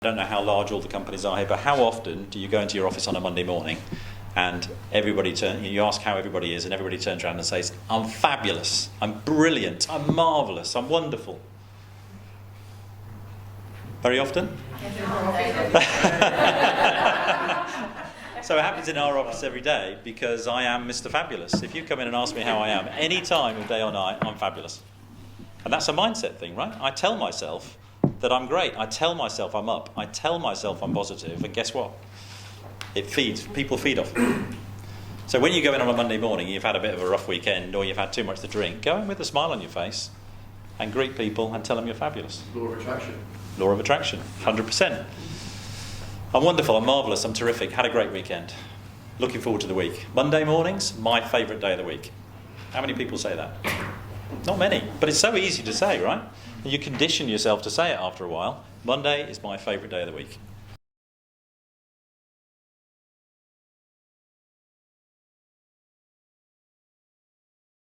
I don't know how large all the companies are here, but how often do you go into your office on a Monday morning and you ask how everybody is, and everybody turns around and says, "I'm fabulous, I'm brilliant, I'm marvellous, I'm wonderful"? Very often? So it happens in our office every day because I am Mr. Fabulous. If you come in and ask me how I am, any time of day or night, I'm fabulous. And that's a mindset thing, right? I tell myself that I'm great. I tell myself I'm up. I tell myself I'm positive. And guess what? It feeds. People feed off it. So when you go in on a Monday morning, you've had a bit of a rough weekend or you've had too much to drink, go in with a smile on your face and greet people and tell them you're fabulous. Law of attraction. Law of attraction, 100%. I'm wonderful, I'm marvellous, I'm terrific, had a great weekend. Looking forward to the week. Monday mornings, my favourite day of the week. How many people say that? Not many, but it's so easy to say, right? You condition yourself to say it after a while. Monday is my favourite day of the week.